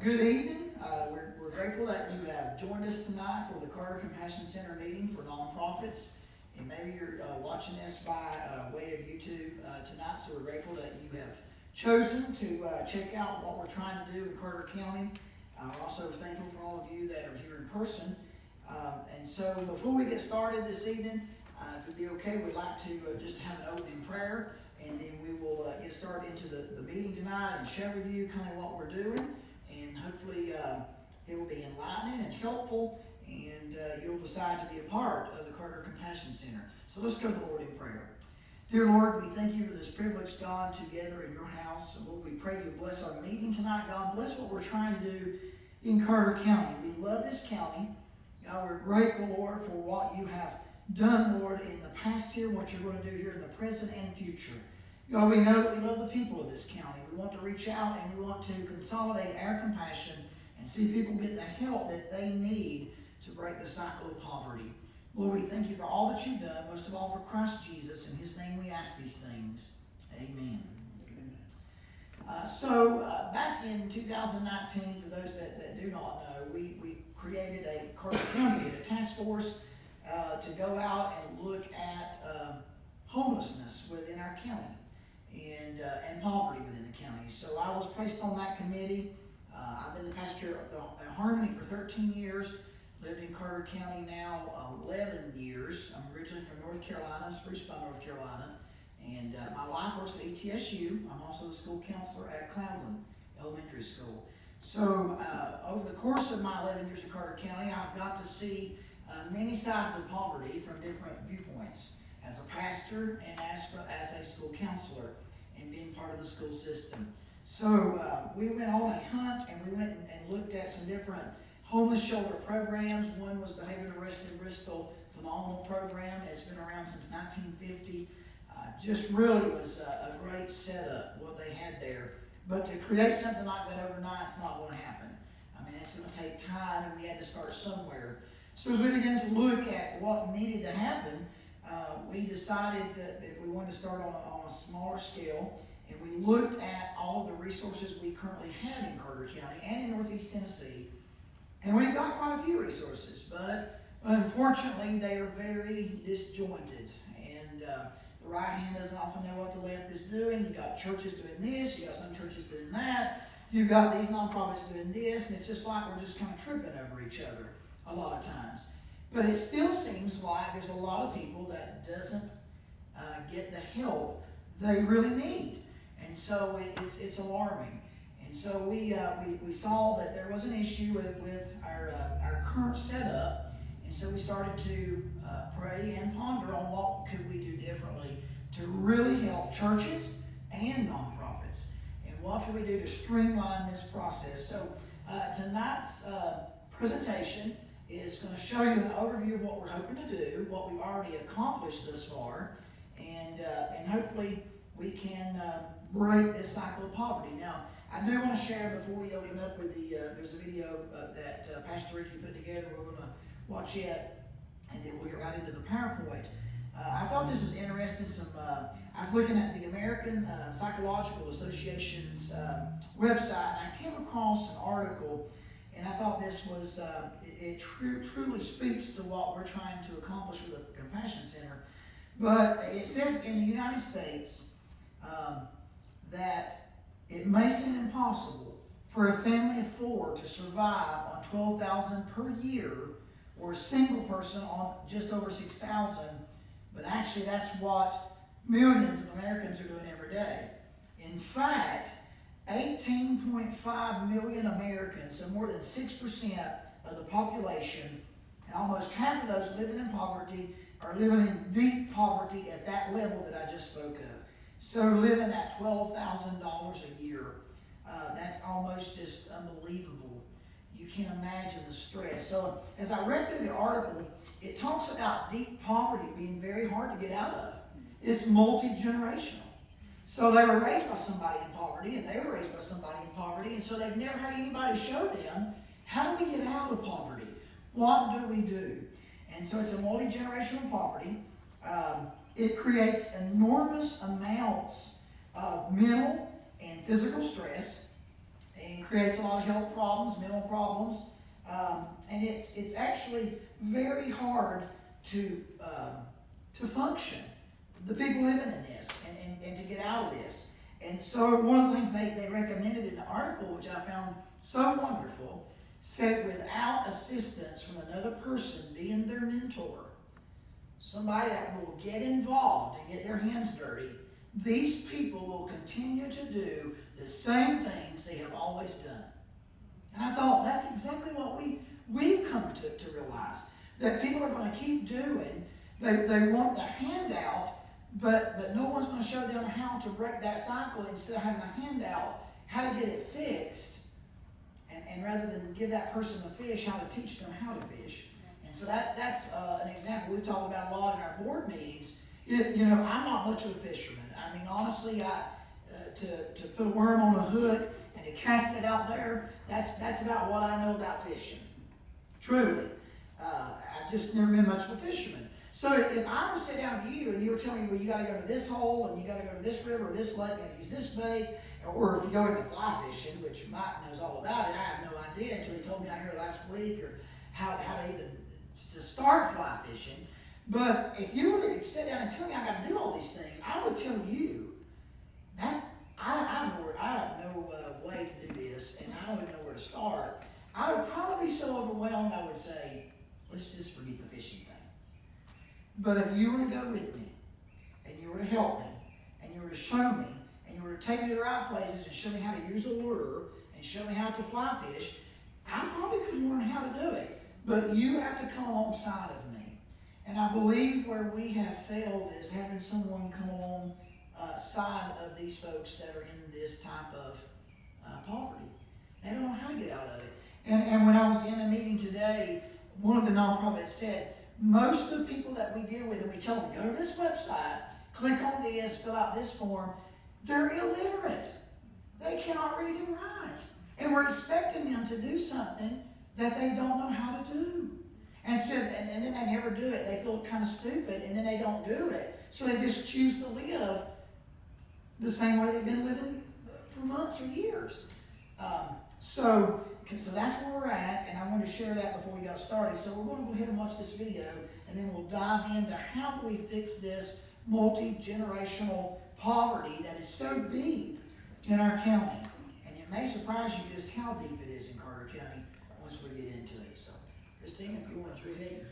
Good evening. We're grateful that you have joined us tonight for the Carter Compassion Center meeting for nonprofits. And maybe you're watching this by way of YouTube tonight, so we're grateful that you have chosen to check out what we're trying to do in Carter County. We're also thankful for all of you that are here in person. And so before we get started this evening, if it'd be okay, we'd like to just have an opening prayer, and then we will get started into the meeting tonight and share with you kind of what we're doing. And hopefully it will be enlightening and helpful, and you'll decide to be a part of the Carter Compassion Center. So let's go to the Lord in prayer. Dear Lord, we thank you for this privilege, God, together in your house. And Lord, we pray you bless our meeting tonight, God. Bless what we're trying to do in Carter County. We love this county. God, we're grateful, Lord, for what you have done, Lord, in the past year, what you're going to do here in the present and future. God, we know that we love the people of this county. We want to reach out and we want to consolidate our compassion and see people get the help that they need to break the cycle of poverty. Lord, we thank you for all that you've done, most of all for Christ Jesus. In his name we ask these things. Amen. Back in 2019, for those that do not know, we created a Carter County, a task force to go out and look at homelessness within our county and poverty within the county. So I was placed on that committee. I've been the pastor of Harmony for 13 years, lived in Carter County now 11 years. I'm originally from North Carolina, Spruce Pine, North Carolina. And my wife works at ETSU. I'm also the school counselor at Cloudland Elementary School. So over the course of my 11 years in Carter County, I've got to see many sides of poverty from different viewpoints, as a pastor and as a school counselor and being part of the school system. So we went on a hunt, and we went and looked at some different homeless shelter programs. One was the Haven Arrest in Bristol phenomenal program. It's been around since 1950. Just really was a great setup, what they had there. But to create something like that overnight, it's not going to happen. I mean, it's going to take time, and we had to start somewhere. So as we began to look at what needed to happen, we decided that we wanted to start on a smaller scale, and we looked at all of the resources we currently had in Carter County and in Northeast Tennessee, and we've got quite a few resources, but unfortunately they are very disjointed, and the right hand doesn't often know what the left is doing. You got churches doing this, you got some churches doing that, you got these nonprofits doing this, and it's just like we're just kind of tripping over each other a lot of times. But it still seems like there's a lot of people that doesn't get the help they really need. And so it's alarming. And so we saw that there was an issue with our current setup. And so we started to pray and ponder on what could we do differently to really help churches and nonprofits. And what can we do to streamline this process? So tonight's presentation is going to show you an overview of what we're hoping to do, what we've already accomplished thus far, and hopefully we can break this cycle of poverty. Now, I do want to share before we open up with there's a video that Pastor Ricky put together. We're going to watch it, and then we'll get right into the PowerPoint. I thought this was interesting. I was looking at the American Psychological Association's website, and I came across an article, and I thought this was, it truly speaks to what we're trying to accomplish with the Compassion Center. But it says in the United States that it may seem impossible for a family of 4 to survive on $12,000 per year, or a single person on just over $6,000. But actually that's what millions of Americans are doing every day. In fact, 18.5 million Americans, so more than 6% of the population, and almost half of those living in poverty are living in deep poverty at that level that I just spoke of. So living at $12,000 a year, that's almost just unbelievable. You can't imagine the stress. So as I read through the article, it talks about deep poverty being very hard to get out of. It's multi-generational. So they were raised by somebody in poverty, and they were raised by somebody in poverty, and so they've never had anybody show them, how do we get out of poverty? What do we do? And so it's a multi-generational poverty. It creates enormous amounts of mental and physical stress. and creates a lot of health problems, mental problems, and it's actually very hard to function. The people living in this and to get out of this. And so one of the things they recommended in the article, which I found so wonderful, said without assistance from another person being their mentor, somebody that will get involved and get their hands dirty, these people will continue to do the same things they have always done. And I thought that's exactly what we've come to realize, that people are going to keep doing. They want the handout, but no one's going to show them how to break that cycle. Instead of having a handout, how to get it fixed. And rather than give that person a fish, how to teach them how to fish. And so that's an example we've talked about a lot in our board meetings. I'm not much of a fisherman. I mean, honestly, to put a worm on a hook and to cast it out there, that's about what I know about fishing. Truly. I've just never been much of a fisherman. So if I were to sit down with you and you were telling me, well, you got to go to this hole and you got to go to this river or this lake and use this bait, or if you go into fly fishing, which Mike knows all about it, I have no idea until he told me out here last week, or how to even to start fly fishing. But if you were to sit down and tell me I got to do all these things, I would tell you I have no way to do this, and I don't even know where to start. I would probably be so overwhelmed I would say, let's just forget the fishing thing. But if you were to go with me, and you were to help me, and you were to show me, and you were to take me to the right places and show me how to use a lure, and show me how to fly fish, I probably could learn how to do it. But you have to come alongside of me. And I believe where we have failed is having someone come alongside of these folks that are in this type of poverty. They don't know how to get out of it. And when I was in a meeting today, one of the nonprofits said, most of the people that we deal with, and we tell them, go to this website, click on this, fill out this form, they're illiterate. They cannot read and write. And we're expecting them to do something that they don't know how to do. And then they never do it. They feel kind of stupid, and then they don't do it. So they just choose to live the same way they've been living for months or years. So that's where we're at, and I wanted to share that before we got started. So we're going to go ahead and watch this video, and then we'll dive into how do we fix this multi-generational poverty that is so deep in our county. And it may surprise you just how deep it is in Carter County once we get into it. So, Christina, if you want to create.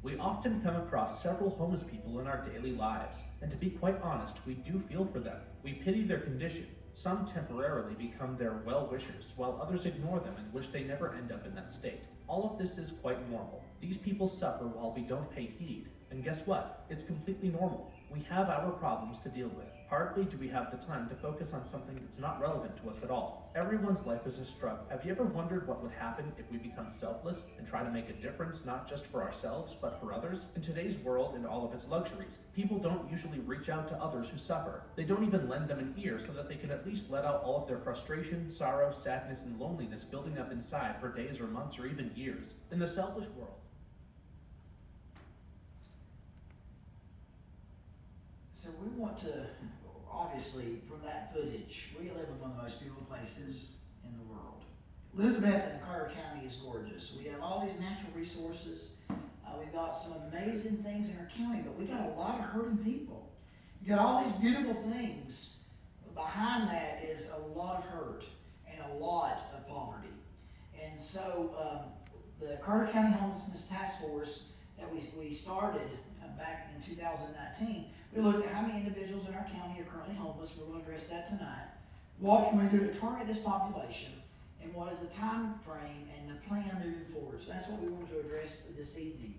We often come across several homeless people in our daily lives, and to be quite honest, we do feel for them. We pity their condition. Some temporarily become their well-wishers, while others ignore them and wish they never end up in that state. All of this is quite normal. These people suffer while we don't pay heed. And guess what? It's completely normal. We have our problems to deal with. Hardly do we have the time to focus on something that's not relevant to us at all. Everyone's life is a struggle. Have you ever wondered what would happen if we become selfless and try to make a difference not just for ourselves, but for others? In today's world and all of its luxuries, people don't usually reach out to others who suffer. They don't even lend them an ear so that they can at least let out all of their frustration, sorrow, sadness, and loneliness building up inside for days or months or even years. In the selfish world, So we want to, obviously, from that footage, we live in one of the most beautiful places in the world. Elizabeth and Carter County is gorgeous. We have all these natural resources. We've got some amazing things in our county, but we got a lot of hurting people. You got all these beautiful things. Behind that is a lot of hurt and a lot of poverty. And so the Carter County Homelessness Task Force that we started back in 2019, we looked at how many individuals in our county are currently homeless. We're going to address that tonight. What can we do to target this population? And what is the time frame and the plan moving forward? So that's what we wanted to address this evening.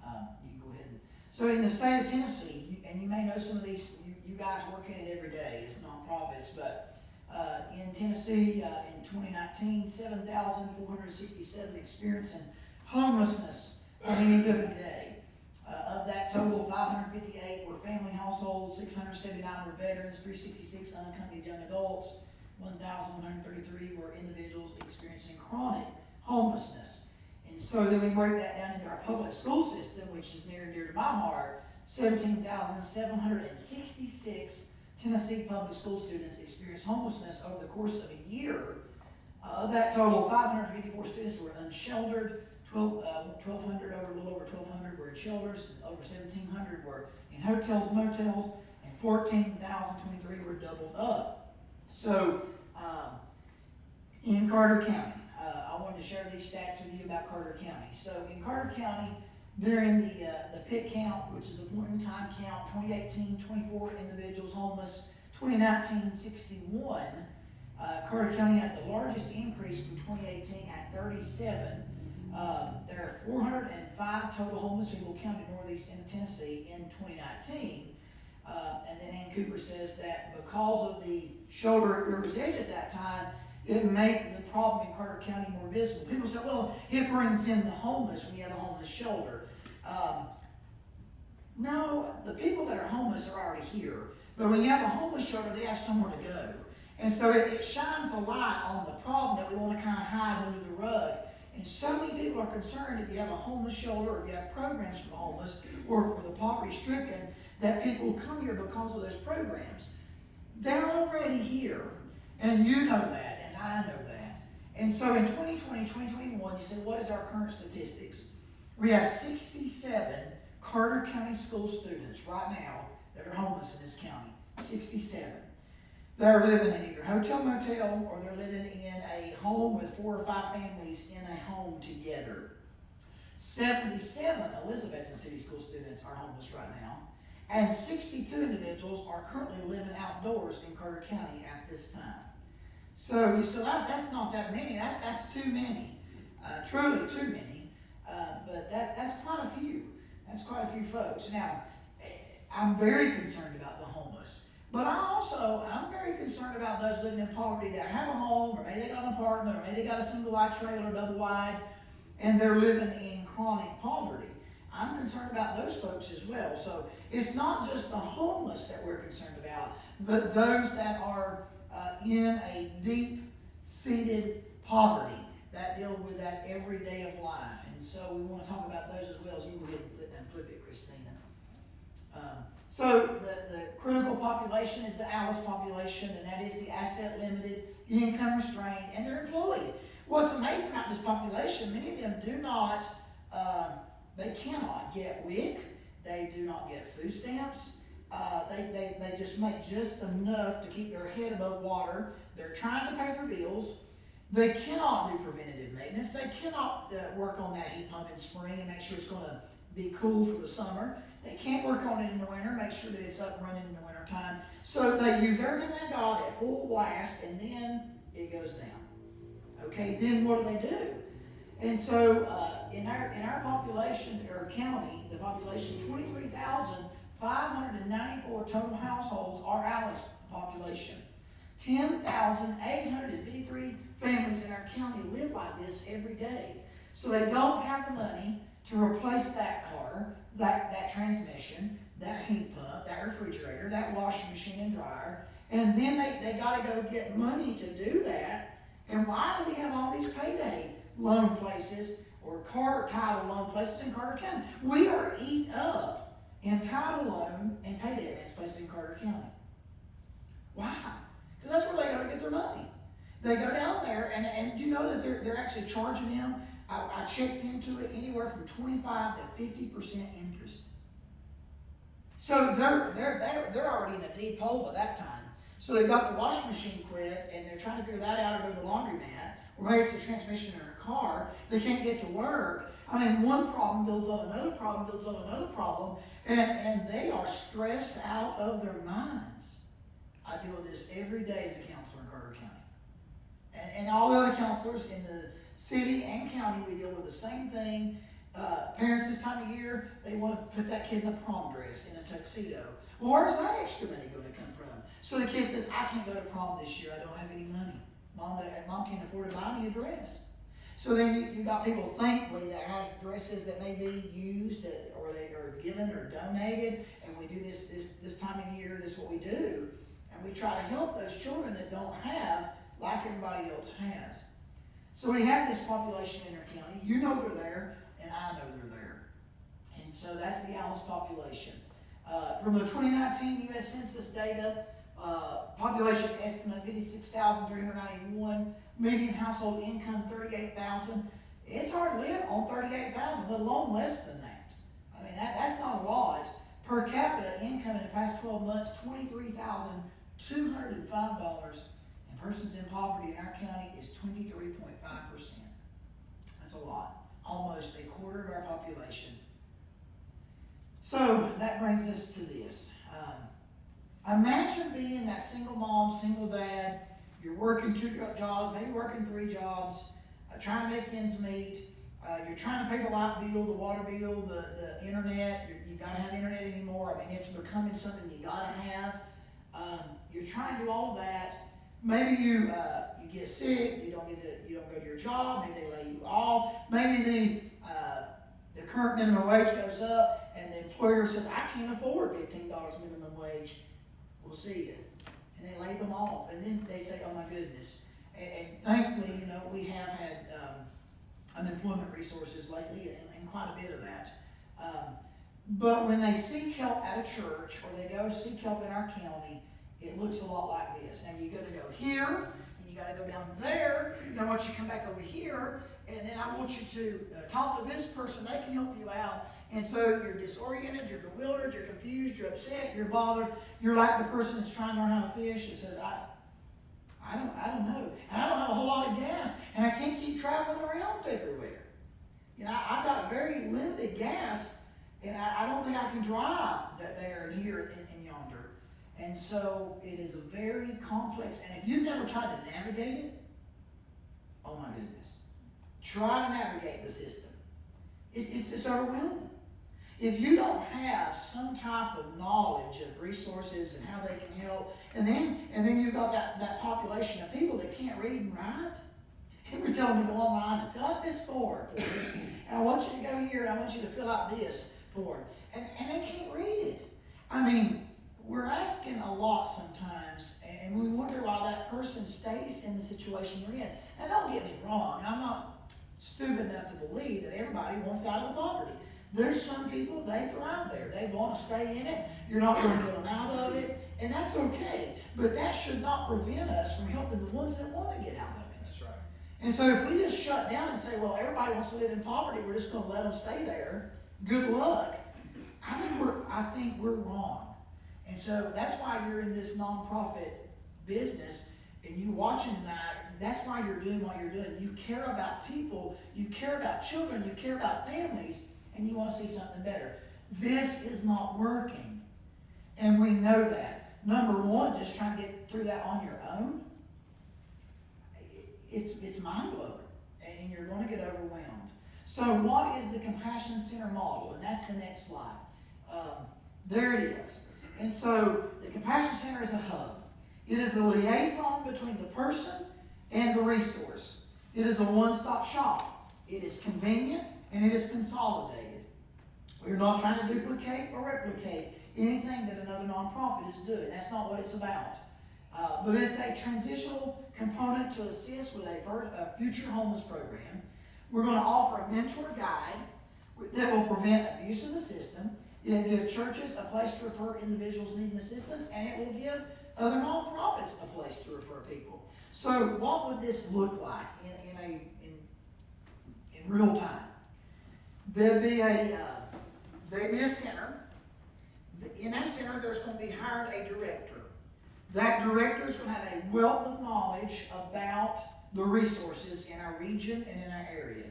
You can go ahead. So in the state of Tennessee, and you may know some of these, you guys work in it every day. It's nonprofits, but in Tennessee, in 2019, 7,467 experiencing homelessness on any given day. Of that total, 558 were family households, 679 were veterans, 366 unaccompanied young adults, 1,133 were individuals experiencing chronic homelessness. And so then we break that down into our public school system, which is near and dear to my heart. 17,766 Tennessee public school students experienced homelessness over the course of a year. Of that total, 554 students were unsheltered, 1,200, a little over 1,200 were in shelters, over 1,700 were in hotels, motels, and 14,023 were doubled up. So, in Carter County, I wanted to share these stats with you about Carter County. So, in Carter County, during the PIT count, which is the point in time count, 2018, 24 individuals homeless, 2019, 61. Carter County had the largest increase from 2018 at 37. There are 405 total homeless people counted northeast in Tennessee in 2019. And then Ann Cooper says that because of the shoulder at River's Edge at that time, it made the problem in Carter County more visible. People say, well, it brings in the homeless when you have a homeless shelter. No, the people that are homeless are already here. But when you have a homeless shelter, they have somewhere to go. And so it shines a light on the problem that we want to kind of hide under the rug. And so many people are concerned if you have a homeless shelter or if you have programs for the homeless or for the poverty stricken, that people come here because of those programs. They're already here, and you know that, and I know that. And so in 2020, 2021, you said, what is our current statistics? We have 67 Carter County school students right now that are homeless in this county. 67. They're living in either hotel, motel, or they're living in a home with 4 or 5 families in a home together. 77 Elizabethton City School students are homeless right now, and 62 individuals are currently living outdoors in Carter County at this time. So you said that's not that many. That's too many, truly too many. But that's quite a few. That's quite a few folks. Now, I'm very concerned about the homeless. But I'm very concerned about those living in poverty that have a home, or maybe they got an apartment, or maybe they got a single wide trailer, double wide, and they're living in chronic poverty. I'm concerned about those folks as well. So it's not just the homeless that we're concerned about, but those that are in a deep-seated poverty that deal with that every day of life. And so we want to talk about those as well. As you go ahead and flip it, Christina. So the critical population is the ALICE population, and that is the asset limited, income restrained, and they're employed. What's amazing about this population, many of them do not, they cannot get WIC, they do not get food stamps, they just make just enough to keep their head above water. They're trying to pay their bills. They cannot do preventative maintenance. They cannot work on that heat pump in spring and make sure it's going to be cool for the summer. They can't work on it in the winter, make sure that it's up and running in the winter time. So they use everything they got at full blast, and then it goes down. Okay, then what do? And so in our population, or county, the population, 23,594 total households are ALICE population. 10,853 families in our county live like this every day. So they don't have the money to replace that car, that transmission, that heat pump, that refrigerator, that washing machine and dryer, and then they got to go get money to do that. And why do we have all these payday loan places or car title loan places in Carter County? We are eat up in title loan and payday advance places in Carter County. Why? Because that's where they go to get their money. They go down there, and you know that they're actually charging them. I checked into it, anywhere from 25 to 50% interest. So they're already in a deep hole by that time. So they've got the washing machine quit, and they're trying to figure that out, or go to the laundromat, or maybe it's the transmission in their car. They can't get to work. I mean, one problem builds on another problem, builds on another problem, and they are stressed out of their minds. I deal with this every day as a counselor in Carter County. And all the other counselors in the city and county, we deal with the same thing. Parents this time of year, they want to put that kid in a prom dress, in a tuxedo. Well, where's that extra money going to come from? So the kid says, I can't go to prom this year, I don't have any money. Mom can't afford to buy me a dress. So then you got people, thankfully, that has dresses that may be used, or they are given or donated, and we do this time of year, this is what we do. And we try to help those children that don't have like everybody else has. So we have this population in our county. You know they're there, and I know they're there. And so that's the Alice population. From the 2019 U.S. Census data, population estimate 56,391, median household income 38,000. It's hard to live on 38,000, let alone less than that. I mean, that's not a lot. Per capita income in the past 12 months, $23,205, and persons in poverty in our county is 23.5%. That's a lot. Almost a quarter of our population. So that brings us to this. Imagine being that single mom, single dad. You're working 2 jobs, maybe working 3 jobs, trying to make ends meet. You're trying to pay the light bill, the water bill, the internet. You got to have internet anymore. I mean, it's becoming something you got to have. You're trying to do all of that. Maybe you get sick. You don't go to your job. Maybe they lay you off. Maybe the current minimum wage goes up, and the employer says, I can't afford $15 minimum wage. We'll see you. And they lay them off. And then they say, oh my goodness. And thankfully, you know, we have had unemployment resources lately, and quite a bit of that. But when they seek help at a church, or they go seek help in our county, it looks a lot like this. And you're going to go here, and you got to go down there, and I want you to come back over here, and then I want you to talk to this person. They can help you out. And so you're disoriented, you're bewildered, you're confused, you're upset, you're bothered. You're like the person that's trying to learn how to fish and says, I don't know. And I don't have a whole lot of gas, and I can't keep traveling around everywhere. You know, I've got very limited gas, and I don't think I can drive there and here and yonder. And so it is a very complex, and if you've never tried to navigate it, oh my goodness. Try to navigate the system. It's overwhelming. If you don't have some type of knowledge of resources and how they can help, and then you've got that population of people that can't read and write, and we're telling them to go online and fill out this form for us, and I want you to go here and I want you to fill out this form, and they can't read it. I mean, we're asking a lot sometimes, and we wonder why that person stays in the situation they're in. And don't get me wrong, I'm not stupid enough to believe that everybody wants out of the poverty. There's some people, they thrive there. They want to stay in it. You're not going to get them out of it, and that's okay. But that should not prevent us from helping the ones that want to get out of it. That's right. And so if we just shut down and say, well, everybody wants to live in poverty, we're just going to let them stay there, good luck, I think we're wrong. And so that's why you're in this nonprofit business, and you watching tonight, that's why you're doing what you're doing. You care about people, you care about children, you care about families, and you want to see something better. This is not working, and we know that. Number one, just trying to get through that on your own, it's mind-blowing, and you're going to get overwhelmed. So what is the Compassion Center model? And that's the next slide. There it is. And so the Compassion Center is a hub. It is a liaison between the person and the resource. It is a one-stop shop. It is convenient, and it is consolidated. We're not trying to duplicate or replicate anything that another nonprofit is doing. That's not what it's about. But it's a transitional component to assist with a future homeless program. We're going to offer a mentor guide that will prevent abuse of the system. It'll give churches a place to refer individuals needing assistance, and it will give other nonprofits a place to refer people. So what would this look like in real time? There'd be a center. In that center, there's going to be hired a director. That director is going to have a wealth of knowledge about the resources in our region and in our area.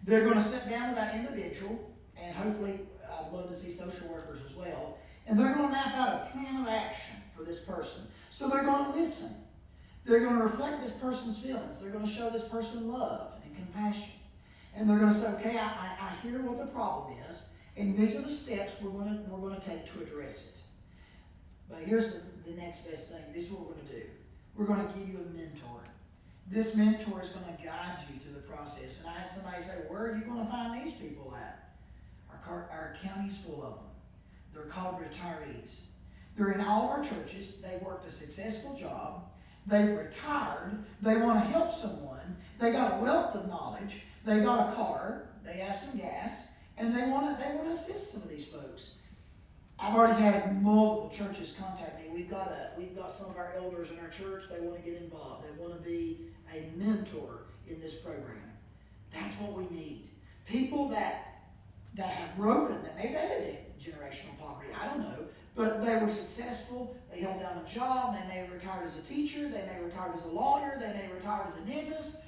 They're going to sit down with that individual, and hopefully, I'd love to see social workers as well, and they're going to map out a plan of action for this person. So they're going to listen. They're going to reflect this person's feelings. They're going to show this person love and compassion. And they're going to say, okay, I hear what the problem is, and these are the steps we're going to take to address it. But here's the next best thing. This is what we're going to do. We're going to give you a mentor. This mentor is going to guide you through the process. And I had somebody say, where are you going to find these people at? Our county's full of them. They're called retirees. They're in all our churches. They worked a successful job. They've retired. They want to help someone. They got a wealth of knowledge. They got a car. They have some gas. And they want to assist some of these folks. I've already had multiple churches contact me. We've got some of our elders in our church. They want to get involved. They want to be a mentor in this program. That's what we need. People that have broken, that maybe they lived in generational poverty, I don't know, but they were successful. They held down a job. They may have retired as a teacher. They may have retired as a lawyer. They may have retired as a dentist.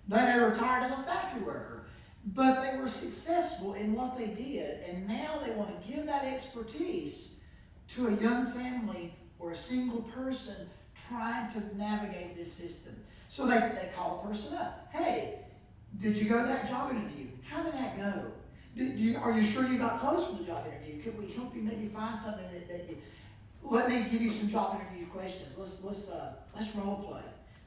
They may have retired as a factory worker. But they were successful in what they did, and now they want to give that expertise to a young family or a single person trying to navigate this system. So they call the person up. Hey, did you go to that job interview? How did that go? Are you sure you got close for the job interview? Could we help you maybe find something that you... Let me give you some job interview questions. Let's role play.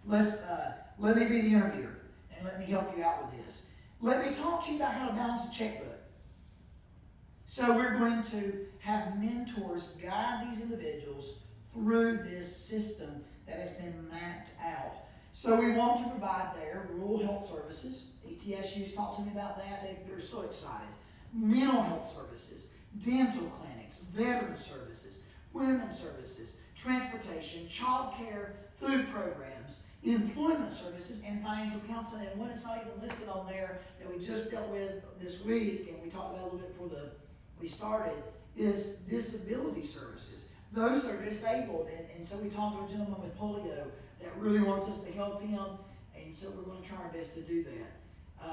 Let me be the interviewer, and let me help you out with this. Let me talk to you about how to balance a checkbook. So we're going to have mentors guide these individuals through this system that has been mapped out. So we want to provide their rural health services. ETSU's talked to me about that. They're so excited. Mental health services, dental clinics, veteran services, women's services, transportation, child care, food programs, employment services, and financial counseling. And one that's not even listed on there that we just dealt with this week, and we talked about a little bit before we started, is disability services. Those are disabled, and so we talked to a gentleman with polio that really wants us to help him, and so we're going to try our best to do that.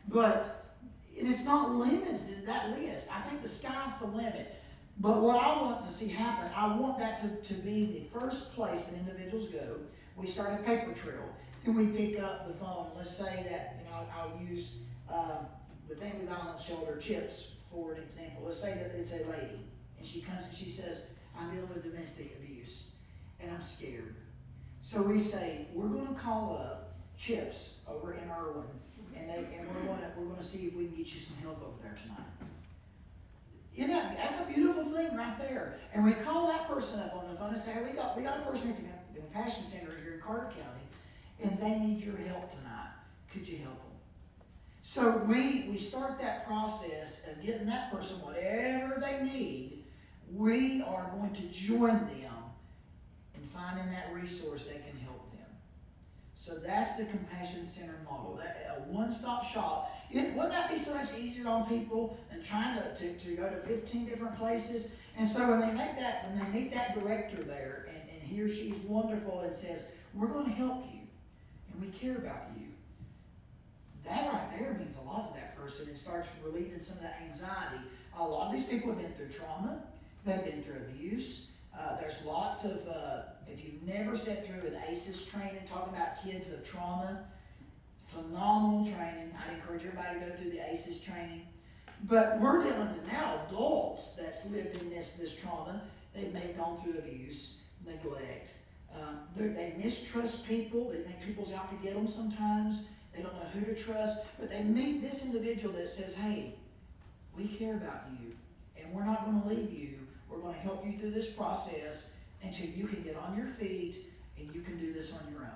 But it's not limited to that list. I think the sky's the limit. But what I want to see happen, I want that to be the first place that individuals go. We start a paper trail, then we pick up the phone. Let's say that, I'll use the Family Violence Shelter, CHIPS, for an example. Let's say that it's a lady, and she comes and she says, I'm dealing with domestic abuse, and I'm scared. So we say, we're going to call up CHIPS over in Irwin, and we're going to see if we can get you some help over there tonight. That's a beautiful thing right there. And we call that person up on the phone and say, hey, we got a person at the Compassion Center here in Carter County, and they need your help tonight. Could you help them? So we start that process of getting that person whatever they need. We are going to join them in finding that resource that can help them. So that's the Compassion Center model, a one-stop shop. Wouldn't that be so much easier on people than trying to go to 15 different places? And so when they meet that director there, and he or she is wonderful and says, we're going to help you, and we care about you, that right there means a lot to that person. It starts relieving some of that anxiety. A lot of these people have been through trauma. They've been through abuse. There's lots of, if you've never sat through an ACEs training, talking about kids of trauma, phenomenal training. I'd encourage everybody to go through the ACEs training. But we're dealing with now adults that's lived in this trauma. They've maybe gone through abuse, neglect. They mistrust people. They think people's out to get them sometimes. They don't know who to trust. But they meet this individual that says, hey, we care about you, and we're not going to leave you. We're going to help you through this process until you can get on your feet and you can do this on your own.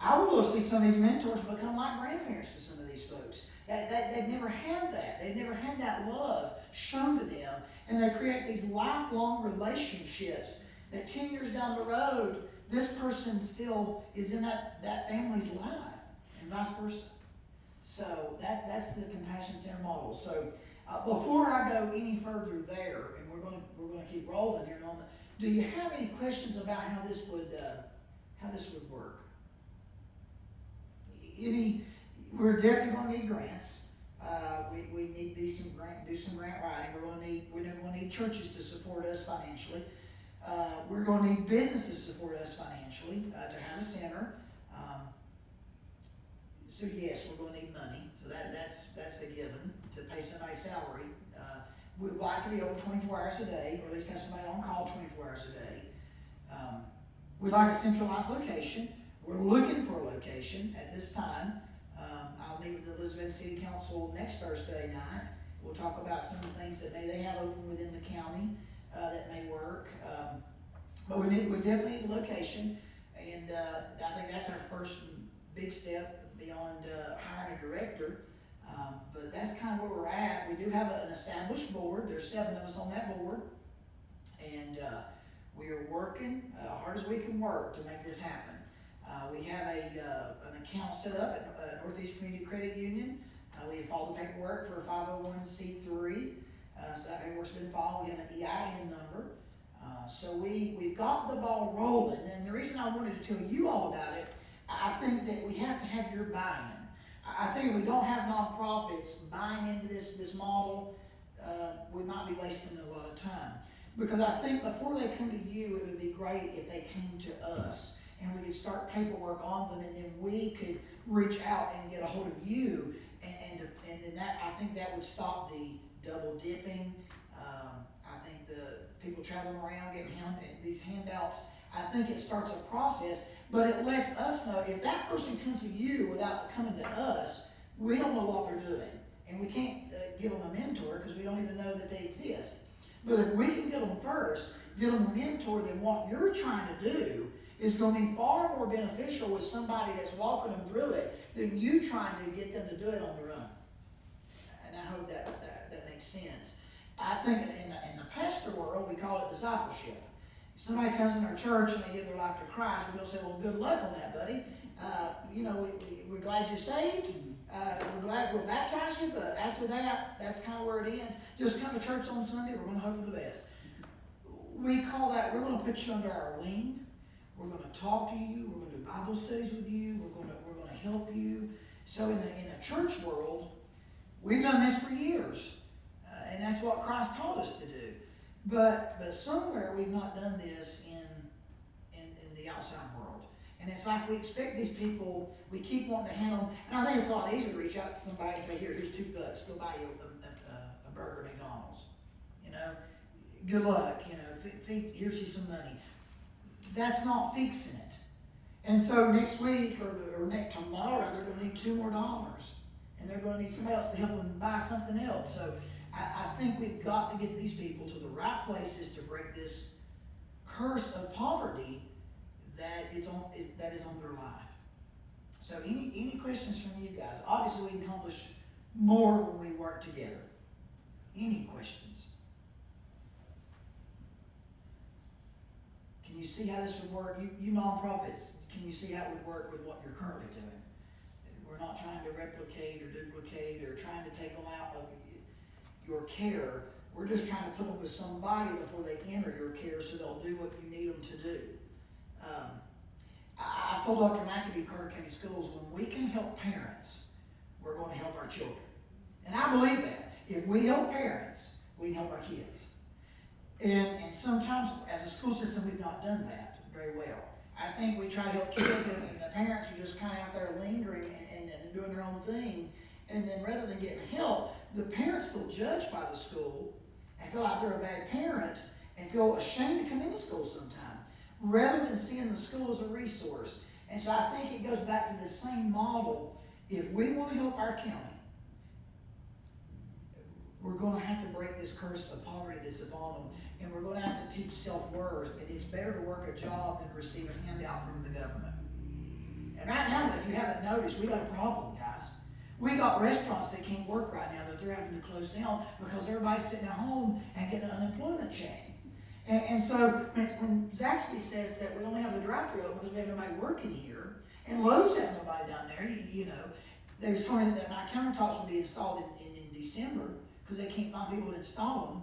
I would love to see some of these mentors become like grandparents to some of these folks. They've never had that. They've never had that love shown to them, and they create these lifelong relationships that 10 years down the road, this person still is in that family's life, and vice versa. So that's the Compassion Center model. So before I go any further there, and we're gonna keep rolling here in a moment, do you have any questions about how this would work? We're definitely gonna need grants. We need to do some grant writing. We're gonna need churches to support us financially. We're gonna need businesses to support us financially to have a center. So yes, we're gonna need money. So that's a given to pay somebody's salary. We'd like to be open 24 hours a day, or at least have somebody on call 24 hours a day. We'd like a centralized location. We're looking for a location at this time. I'll meet with the Elizabeth City Council next Thursday night. We'll talk about some of the things that they have open within the county that may work. But we definitely need a location, and I think that's our first big step beyond hiring a director. But that's kind of where we're at. We do have an established board. There's 7 of us on that board, and we are working hard as we can work to make this happen. We have an account set up at Northeast Community Credit Union. We have filed the paperwork for a 501c3, so that paperwork's been filed. We have an EIN number. So we've got the ball rolling, and the reason I wanted to tell you all about it, I think that we have to have your buy-in. I think if we don't have nonprofits buying into this model, we might be wasting a lot of time. Because I think before they come to you, it would be great if they came to us, and we could start paperwork on them, and then we could reach out and get a hold of you, and then I think that would stop the double dipping. I think the people traveling around getting these handouts, I think it starts a process, but it lets us know if that person comes to you without coming to us, we don't know what they're doing, and we can't give them a mentor because we don't even know that they exist. But if we can get them first, get them a mentor, then what you're trying to do is going to be far more beneficial with somebody that's walking them through it than you trying to get them to do it on their own. And I hope that makes sense. I think in the pastor world, we call it discipleship. If somebody comes in our church and they give their life to Christ, we'll say, well, good luck on that, buddy. We're glad you're saved. We're glad we'll baptize you, but after that, that's kind of where it ends. Just come to church on Sunday. We're going to hope for the best. We call that, we're going to put you under our wing. We're going to talk to you. We're going to do Bible studies with you. We're going to help you. So in a church world, we've done this for years, and that's what Christ taught us to do. But somewhere we've not done this in the outside world. And it's like we expect these people, we keep wanting to hand them, and I think it's a lot easier to reach out to somebody and say, here's $2, go buy you a burger at McDonald's. Good luck, here's you some money. That's not fixing it. And so next week or tomorrow, they're going to need $2 more. And they're going to need somebody else to help them buy something else. So I think we've got to get these people to the right places to break this curse of poverty that is on their life. So any questions from you guys? Obviously, we can accomplish more when we work together. Any questions? Can you see how this would work? You nonprofits, can you see how it would work with what you're currently doing? We're not trying to replicate or duplicate or trying to take them out of your care. We're just trying to put them with somebody before they enter your care so they'll do what you need them to do. I've told Dr. McAbee, Carter County Schools, when we can help parents, we're going to help our children. And I believe that. If we help parents, we can help our kids. And sometimes, as a school system, we've not done that very well. I think we try to help kids, and the parents are just kind of out there lingering and doing their own thing. And then rather than getting help, the parents feel judged by the school and feel like they're a bad parent and feel ashamed to come into school sometime, rather than seeing the school as a resource. And so I think it goes back to the same model. If we want to help our county, we're going to have to break this curse of poverty that's upon them, and we're going to have to teach self-worth, and it's better to work a job than receive a handout from the government. And right now, if you haven't noticed, we got a problem, guys. We got restaurants that can't work right now that they're having to close down because everybody's sitting at home and getting an unemployment check. And so when Zaxby says that we only have the drive-through open because we have nobody working here, and Lowe's has nobody down there, you know, they was telling me that my countertops will be installed in December because they can't find people to install them.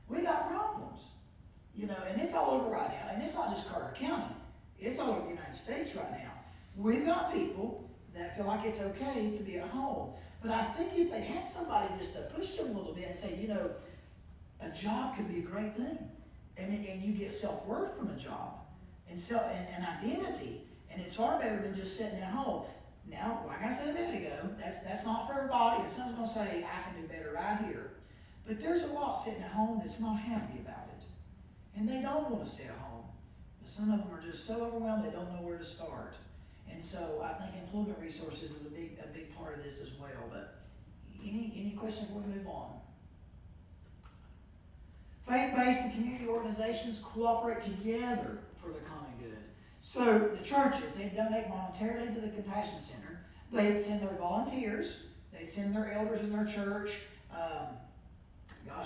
We got problems, you know, and it's all over right now. And it's not just Carter County. It's all over the United States right now. We've got people that feel like it's okay to be at home. But I think if they had somebody just to push them a little bit and say, you know, a job could be a great thing. And you get self-worth from a job and identity. And it's far better than just sitting at home. Now, like I said a minute ago, that's not for everybody. And someone's going to say, I can do better right here. But there's a lot sitting at home that's not happy about it. And they don't want to sit at home. But some of them are just so overwhelmed they don't know where to start. And so I think employment resources is a big part of this as well. But any questions before we move on? Faith-based and community organizations cooperate together for the common good. So the churches, they donate monetarily to the Compassion Center. They'd send their volunteers. They'd send their elders in their church.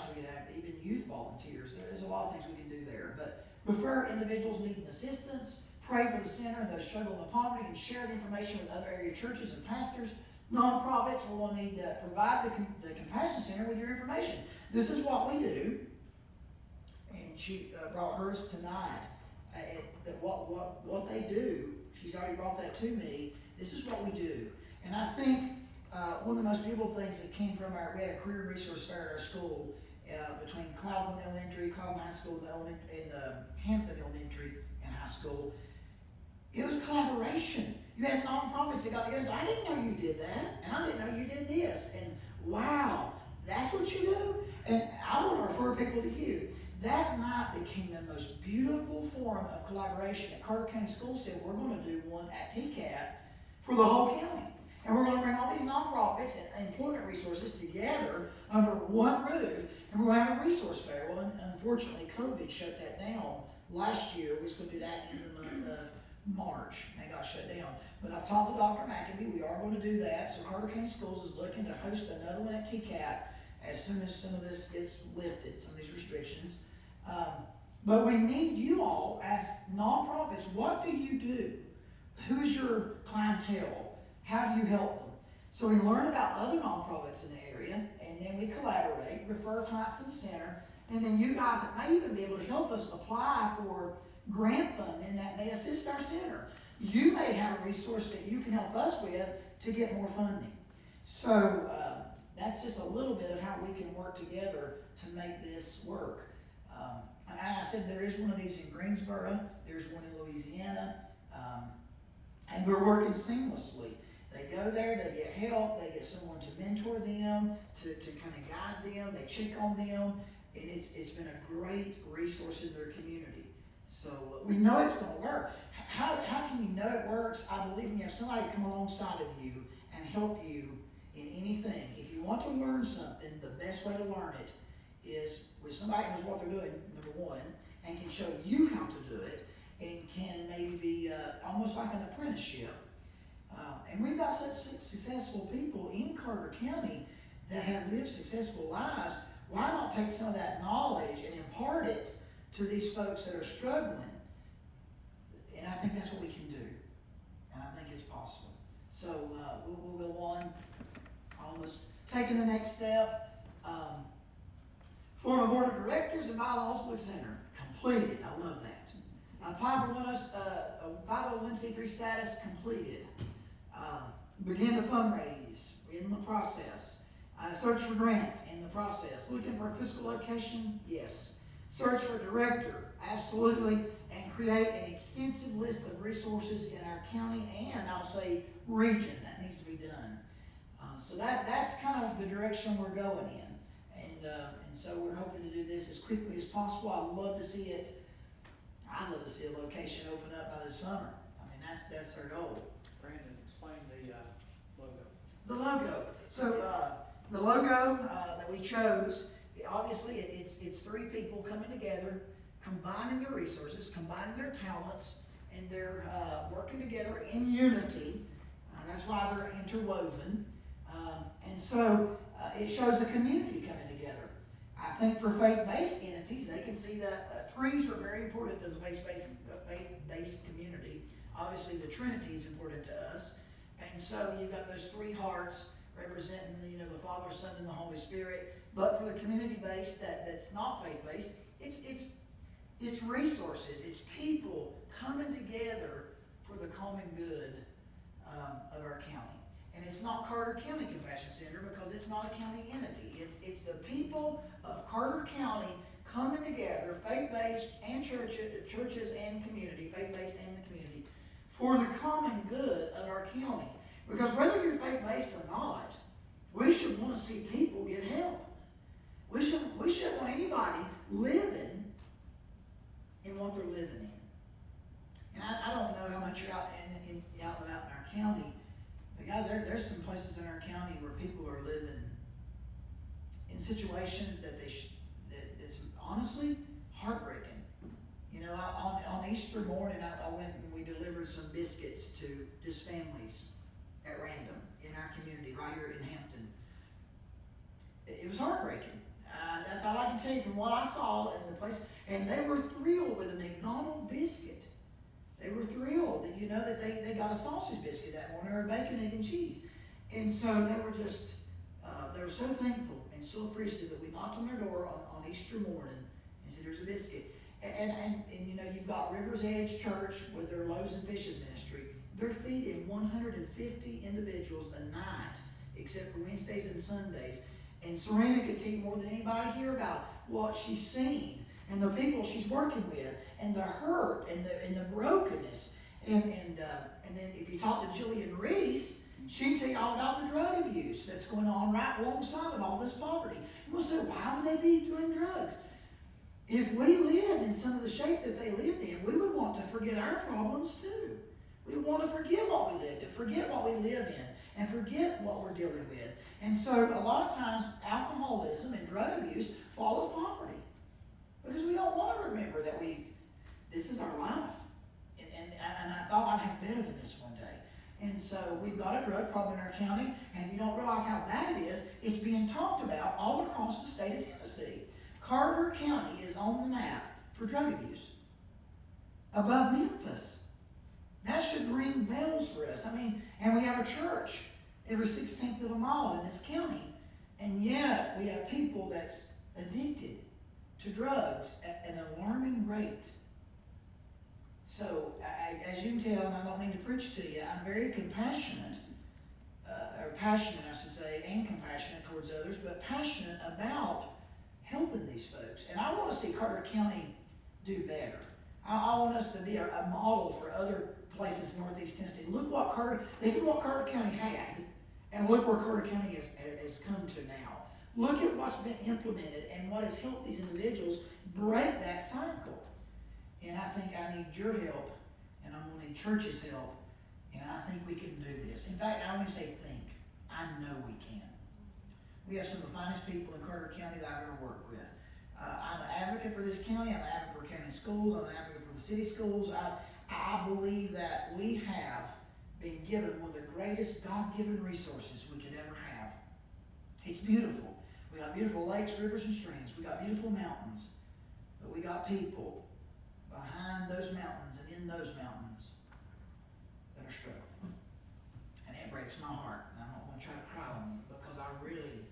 We could have even youth volunteers. There's a lot of things we can do there. But refer individuals needing assistance, pray for the center and those struggling with poverty, and share the information with other area churches and pastors. Nonprofits will need to provide the Compassion Center with your information. This is what we do. And she brought hers tonight. What they do, she's already brought that to me. This is what we do. And I think one of the most beautiful things that came from we had a career resource fair at our school between Cloudland Elementary, Cloudland High School, and Hampton Elementary and High School. It was collaboration. You had nonprofits that got together and said, I didn't know you did that, and I didn't know you did this. And wow, that's what you do? And I want to refer people to you. That night became the most beautiful form of collaboration that Carter County Schools said, we're going to do one at TCAT for the whole county. And we're going to bring all these nonprofits and employment resources together under one roof, and we're going to have a resource fair. Well, unfortunately, COVID shut that down last year. We was going to do that in the month of March. They got shut down. But I've talked to Dr. McAbee. We are going to do that. So Carter County Schools is looking to host another one at TCAT as soon as some of this gets lifted, some of these restrictions. But we need you all as nonprofits. What do you do? Who's your clientele? How do you help them? So we learn about other nonprofits in the area, and then we collaborate, refer clients to the center, and then you guys may even be able to help us apply for grant funding that may assist our center. You may have a resource that you can help us with to get more funding. So that's just a little bit of how we can work together to make this work. And I said there is one of these in Greensboro, there's one in Louisiana, and we're working seamlessly. They go there, they get help, they get someone to mentor them, to kind of guide them, they check on them, and it's been a great resource in their community. So we know it's going to work. How can you know it works? I believe when you have somebody come alongside of you and help you in anything. If you want to learn something, the best way to learn it is with somebody who knows what they're doing, number one, and can show you how to do it, and can maybe be almost like an apprenticeship. And we've got such successful people in Carter County that have lived successful lives. Why not take some of that knowledge and impart it to these folks that are struggling? And I think that's what we can do. And I think it's possible. So we'll go on, almost taking the next step. Form a board of directors and bylaws for the center. Completed. I love that. Apply for 501c3 status. Completed. Begin to fundraise. In the process. Search for grant. In the process. Looking for a physical location. Yes. Search for a director. Absolutely. And create an extensive list of resources in our county and I'll say region. That needs to be done. So that's kind of the direction we're going in. And so we're hoping to do this as quickly as possible. I'd love to see it. I'd love to see a location open up by the summer. I mean, that's our goal. Brandon, explain the logo. The logo. So the logo that we chose, obviously it's three people coming together, combining their resources, combining their talents, and they're working together in unity. That's why they're interwoven. And so it shows a community coming together. I think for faith-based entities, they can see that threes are very important to the faith-based community. Obviously, the Trinity is important to us. And so you've got those three hearts representing, the Father, Son, and the Holy Spirit. But for the community-based that's not faith-based, it's resources. It's people coming together for the common good of our county. And it's not Carter County Compassion Center because it's not a county entity. It's the people of Carter County coming together, faith-based and churches and community, faith-based and the community, for the common good of our county. Because whether you're faith-based or not, we should want to see people get help. We should want anybody living in what they're living in. And I don't know how much you're out and about in our county, but guys, there's some places in our county where people are living in situations that's honestly heartbreaking. On Easter morning, I went and we delivered some biscuits to just families at random in our community right here in Hampton. It was heartbreaking. That's all I can tell you from what I saw in the place. And they were thrilled with a McDonald's biscuit. They were thrilled that they got a sausage biscuit that morning or bacon, egg, and cheese. And so they were just, they were so thankful and so appreciative that we knocked on their door on Easter morning and said, here's a biscuit. And you've got River's Edge Church with their Loaves and Fishes ministry. They're feeding 150 individuals a night, except for Wednesdays and Sundays. And Serena could tell you more than anybody here about what she's seen and the people she's working with and the hurt and the brokenness. And then if you talk to Jillian Reese, she can tell you all about the drug abuse that's going on right alongside of all this poverty. And we'll say, why would they be doing drugs? If we lived in some of the shape that they lived in, we would want to forget our problems too. We want to forget what we lived in, forget what we live in, and forget what we're dealing with. And so a lot of times alcoholism and drug abuse follows poverty. Because we don't want to remember that this is our life. And I thought I'd have better than this one day. And so we've got a drug problem in our county, and if you don't realize how bad it is, it's being talked about all across the state of Tennessee. Carter County is on the map for drug abuse. Above Memphis. That should ring bells for us. And we have a church every 16th of a mile in this county. And yet we have people that's addicted to drugs at an alarming rate. So, as you can tell, and I don't mean to preach to you, I'm very compassionate, or passionate, I should say, and compassionate towards others, but passionate about helping these folks. And I want to see Carter County do better. I want us to be a model for other places in Northeast Tennessee. Look what Carter County had, and look where Carter County has come to now. Look at what's been implemented and what has helped these individuals break that cycle. And I think I need your help, and I'm going to need church's help, and I think we can do this. In fact, I don't even say think. I know we can. We have some of the finest people in Carter County that I've ever worked with. I'm an advocate for this county. I'm an advocate for county schools. I'm an advocate for the city schools. I believe that we have been given one of the greatest God-given resources we could ever have. It's beautiful. We got beautiful lakes, rivers, and streams. We got beautiful mountains. But we got people behind those mountains and in those mountains that are struggling. And it breaks my heart. And I don't want to try to cry on you because I really,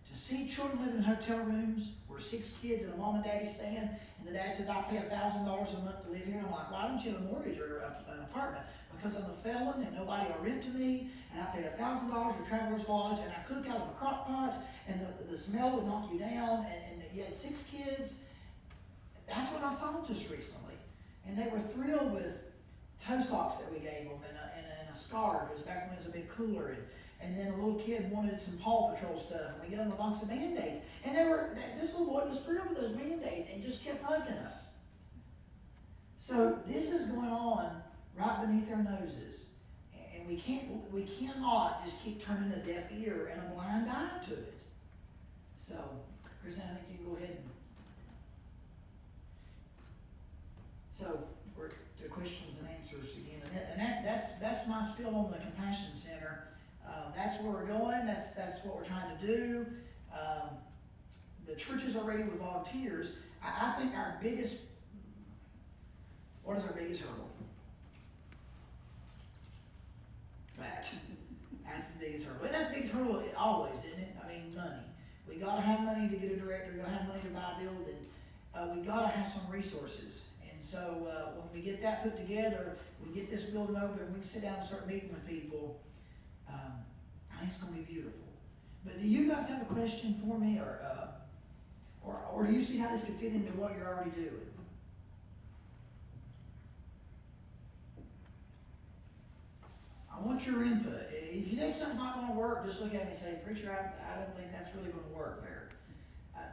to see children living in hotel rooms where 6 kids and a mom and daddy stand, and the dad says, I pay $1,000 a month to live here. And I'm like, why don't you have a mortgage or an apartment? Because I'm a felon and nobody will rent to me, and I pay $1,000 for traveler's lodge, and I cook out of a crock pot, and the smell would knock you down, and you had 6 kids. That's what I saw just recently. And they were thrilled with toe socks that we gave them and a scarf. It was back when it was a bit cooler. And then a little kid wanted some Paw Patrol stuff, and we gave them a box of Band-Aids. And this little boy was thrilled with those Band-Aids and just kept hugging us. So this is going on right beneath our noses. And we cannot just keep turning a deaf ear and a blind eye to it. So, Christina, I think you can go ahead and. So, we're to questions and answers again. And that's my spiel on the Compassion Center. That's where we're going. That's what we're trying to do. the churches are ready with volunteers. I think our biggest, what is our biggest hurdle? That's the biggest hurdle. And that's the biggest hurdle always, isn't it? I mean, money. We gotta have money to get a director, we gotta have money to buy a building. We gotta have some resources. And so, when we get that put together, we get this building open, we can sit down and start meeting with people. I think it's gonna be beautiful. But do you guys have a question for me, or do you see how this could fit into what you're already doing? I want your input. If you think something's not gonna work, just look at me and say, preacher, I don't think that's really gonna work there.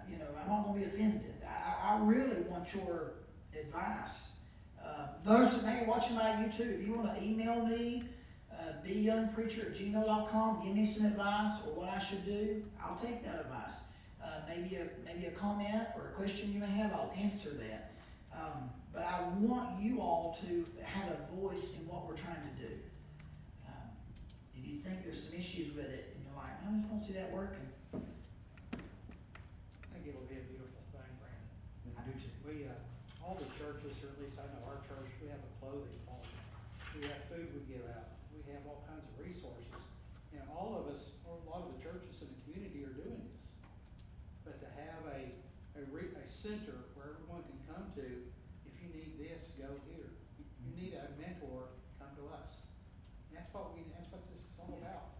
You know, I'm not gonna be offended. I really want your advice. Those that may be watching my YouTube, if you wanna email me, beyoungpreacher@gmail.com, give me some advice or what I should do, I'll take that advice. Maybe a comment or a question you may have, I'll answer that. But I want you all to have a voice in what we're trying to do. If you think there's some issues with it, and you're like, I just don't see that working, I think it'll be a beautiful thing, Brandon. I do too. We, all the churches, or at least I know our church, we have a clothing policy. We have food we give out. We have all kinds of resources. And all of us, or a lot of the churches in the community are doing this. But to have a center where everyone can come to, if you need this, go here. You need a mentor, come to us. And that's what this is all about.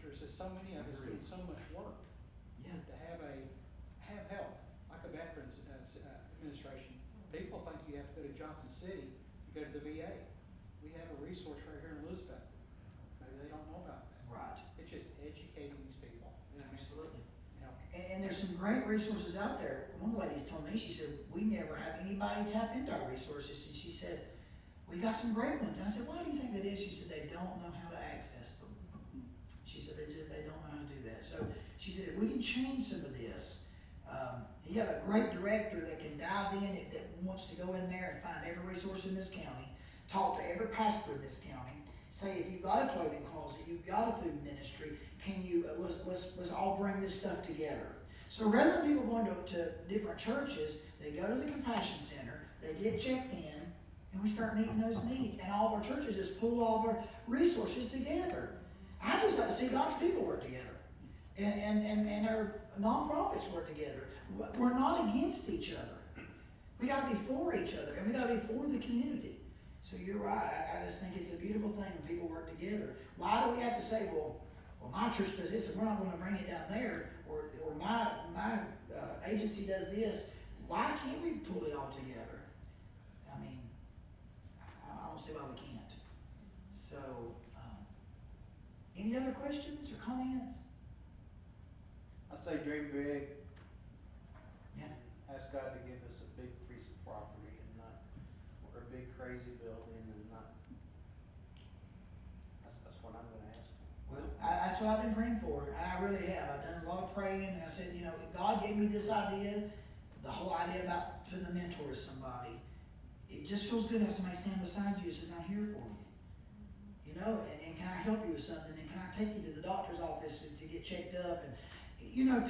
There's just so many of us doing so much work. Yeah. To have help, like a veterans administration. People think you have to go to Johnson City to go to the VA. We have a resource right here in Elizabeth. Maybe they don't know about that. Right. It's just educating these people. You know, Absolutely. you know, And there's some great resources out there. One of the ladies told me, she said, we never have anybody tap into our resources. And she said, we got some great ones. And I said, why do you think that is? She said, they don't know how to access them. She said, they don't know how to do that. So she said, if we can change some of this, you have a great director that can dive in, that wants to go in there and find every resource in this county, talk to every pastor in this county, say if you've got a clothing closet, you've got a food ministry, can you, let's all bring this stuff together. So rather than people going to different churches, they go to the Compassion Center, they get checked in, and we start meeting those needs. And all of our churches just pull all of our resources together. I just like to see God's people work together. And our nonprofits work together. We're not against each other. We got to be for each other, and we got to be for the community. So you're right. I just think it's a beautiful thing when people work together. Why do we have to say, well, my church does this, and we're not going to bring it down there, or my agency does this? Why can't we pull it all together? I mean, I don't see why we can't. So, any other questions or comments? I say dream big. Yeah. Ask God to give us a big piece of property and not, or a big crazy building and not. That's what I'm gonna ask for. Well, that's what I've been praying for. I really have. I've done a lot of praying, and I said, God gave me this idea, the whole idea about putting a mentor to somebody. It just feels good to have somebody stand beside you and says, I'm here for you. And can I help you with something? And can I take you to the doctor's office to get checked up? And,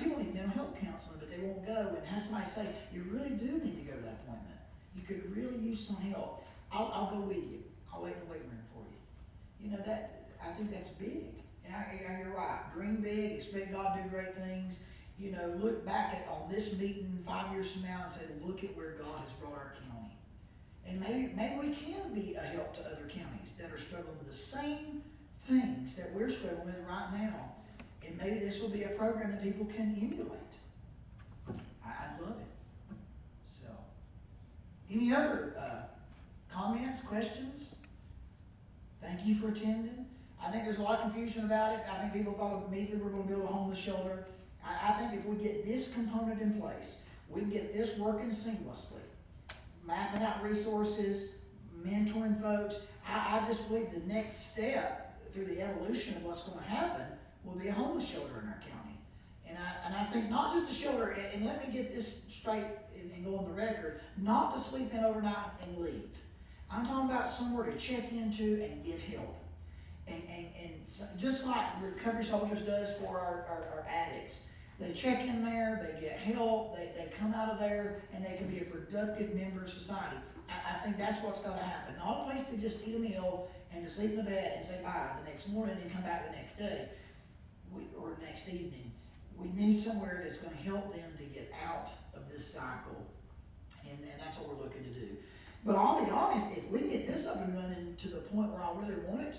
people need mental health counseling, but they won't go. And have somebody say, you really do need to go to that appointment. You could really use some help. I'll go with you. I'll wait in the waiting room for you. I think that's big. And you're right. Dream big, expect God to do great things. Look back on this meeting 5 years from now and say, look at where God has brought our county. And maybe we can be a help to other counties that are struggling with the same things that we're struggling with right now. And maybe this will be a program that people can emulate. I'd love it. So, any other comments, questions? Thank you for attending. I think there's a lot of confusion about it. I think people thought immediately we're going to build a homeless shelter. I think if we get this component in place, we can get this working seamlessly. Mapping out resources, mentoring folks. I just believe the next step through the evolution of what's going to happen will be a homeless shelter in our county. And I think not just a shelter, and let me get this straight and go on the record, not to sleep in overnight and leave. I'm talking about somewhere to check into and get help. And so, just like Recovery Soldiers does for our addicts, They check in there, they get help, they come out of there, and they can be a productive member of society. I think that's what's gotta happen. Not a place to just eat a meal and to sleep in the bed and say bye the next morning and come back the next day, or next evening. We need somewhere that's gonna help them to get out of this cycle, and that's what we're looking to do. But I'll be honest, if we can get this up and running to the point where I really want it,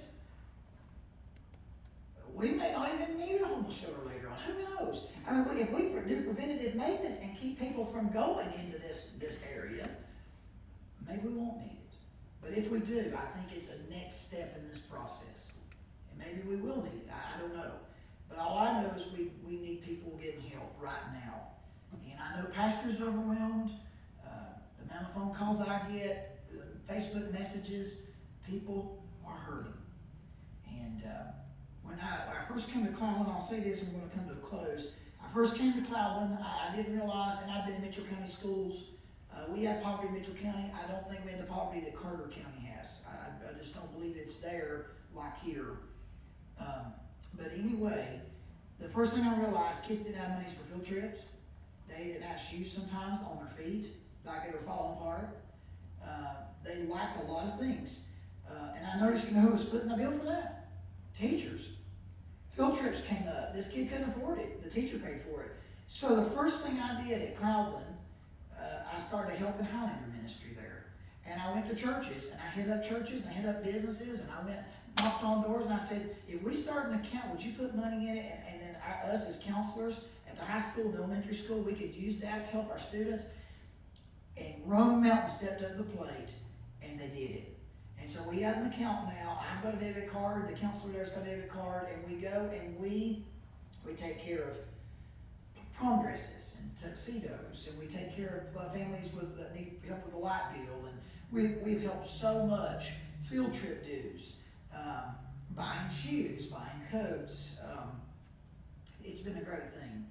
we may not even need a homeless shelter later on. Who knows? I mean, if we do preventative maintenance and keep people from going into this area, maybe we won't need it. But if we do, I think it's a next step in this process. And maybe we will need it. I don't know. But all I know is we need people getting help right now. And I know pastors are overwhelmed. The amount of phone calls I get, the Facebook messages, people are hurting. And when I first came to Cloudland, I'll say this, I'm going to come to a close. I first came to Cloudland, I didn't realize, and I've been in Mitchell County schools. We have poverty in Mitchell County. I don't think we have the poverty that Carter County has. I just don't believe it's there like here. But anyway, the first thing I realized, kids didn't have money for field trips. They didn't have shoes sometimes on their feet, like they were falling apart. They lacked a lot of things. And I noticed, who was footing the bill for that? Teachers. Field trips came up. This kid couldn't afford it. The teacher paid for it. So the first thing I did at Cloudland, I started helping Highlander ministry there. And I went to churches, and I hit up churches, and I hit up businesses, and I went, knocked on doors, and I said, if we start an account, would you put money in it? And then us as counselors at the high school, the elementary school, we could use that to help our students. And Rome Mountain stepped up to the plate, and they did it. And so we have an account now. I've got a debit card, the counselor there's got a debit card, and we go and we take care of prom dresses and tuxedos, and we take care of families that need help with the light bill, and we've helped so much. Field trip dues, buying shoes, buying coats. It's been a great thing.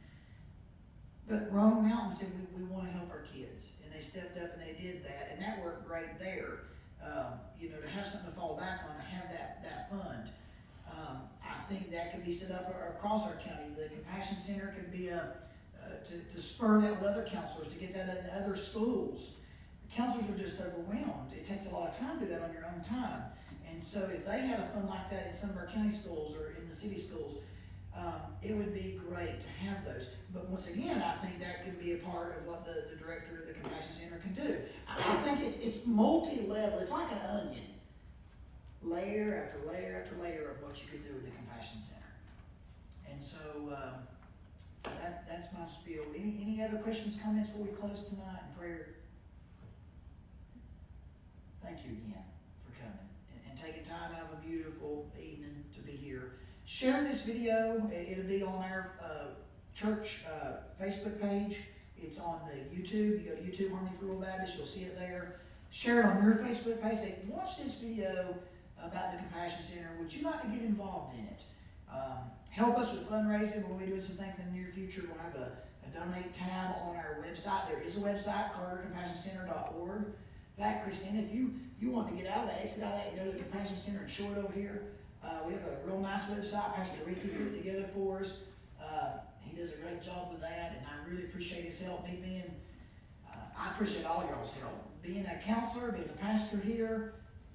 But Rome Mountain said we want to help our kids, and they stepped up and they did that, and that worked great there. To have something to fall back on, to have that fund. I think that could be set up across our county. The Compassion Center could be to spur that with other counselors, to get that in other schools. The counselors are just overwhelmed. It takes a lot of time to do that on your own time. And so if they had a fund like that in some of our county schools or in the city schools, it would be great to have those. But once again, I think that could be a part of what the director of the Compassion Center can do. I think it's multi-level. It's like an onion. Layer after layer after layer of what you could do with the Compassion Center. And so that's my spiel. Any other questions, comments before we close tonight in prayer? Thank you again for coming and taking time out of a beautiful evening to be here. Share this video. It'll be on our church Facebook page. It's on the YouTube. You go to YouTube Harmony Free Will Baptist, you'll see it there. Share it on your Facebook page. Say, watch this video about the Compassion Center. Would you like to get involved in it? Help us with fundraising. We'll be doing some things in the near future. We'll have a donate tab on our website. There is a website, cartercompassioncenter.org. In fact, Christina, if you want to get out of that, exit out of that, and go to the Compassion Center and show it over here. We have a real nice website. Pastor Ricky put it together for us. He does a great job with that, and I really appreciate his help. I appreciate all y'all's help. Being a counselor, being a pastor here,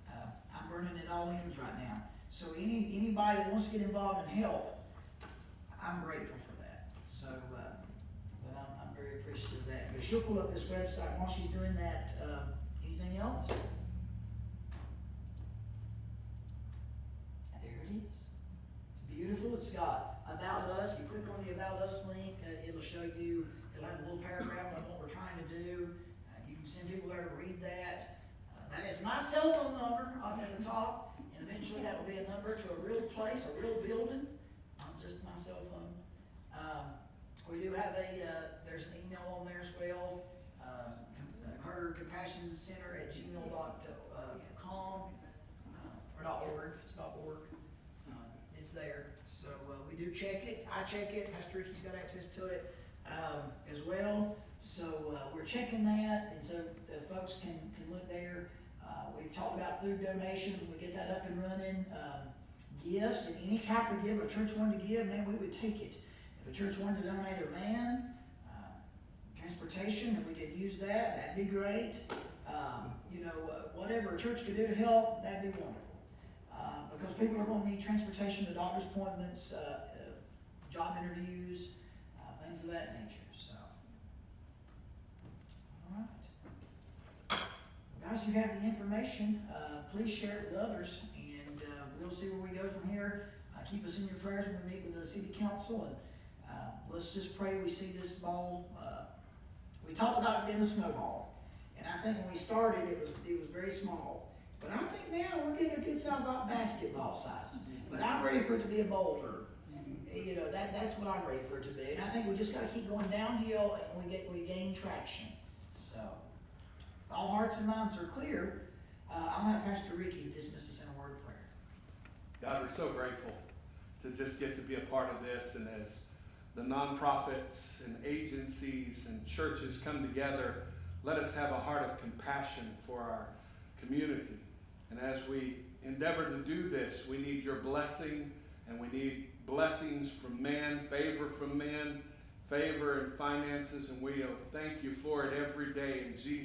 I'm burning at all ends right now. So anybody that wants to get involved and help, I'm grateful for that. So, but I'm very appreciative of that. But she'll pull up this website while she's doing that. Anything else? There it is. It's beautiful. It's got About Us. If you click on the About Us link, it'll show you, it'll have a little paragraph on what we're trying to do. You can send people there to read that. That is my cell phone number up at the top, and eventually that will be a number to a real place, a real building, not just my cell phone. We do have there's an email on there as well, Carter Compassion Center at gmail.com, or .org, it's .org. It's there, so we do check it. I check it. Pastor Ricky's got access to it as well. So we're checking that, and so folks can look there. We've talked about food donations. When we get that up and running, gifts and any type of gift a church wanted to give, man, we would take it. If the church wanted to donate a van, transportation, and we could use that, that'd be great. Whatever a church could do to help, that'd be wonderful. Because people are going to need transportation to doctor's appointments, job interviews, things of that nature, so. All right. Guys, you have the information, please share it with others, and we'll see where we go from here. Keep us in your prayers when we meet with the city council, and let's just pray we see this ball. We talked about it being a snowball, and I think when we started, it was very small. But I think now we're getting a good size, like basketball size. But I'm ready for it to be a boulder. That's what I'm ready for it to be. And I think we just got to keep going downhill, and we gain traction. So, if all hearts and minds are clear, I'm going to have Pastor Ricky dismiss us in a word of prayer. God, we're so grateful to just get to be a part of this, and as the nonprofits and agencies and churches come together, let us have a heart of compassion for our community. And as we endeavor to do this, we need your blessing, and we need blessings from man, favor from men, favor in finances, and we thank you for it every day in Jesus'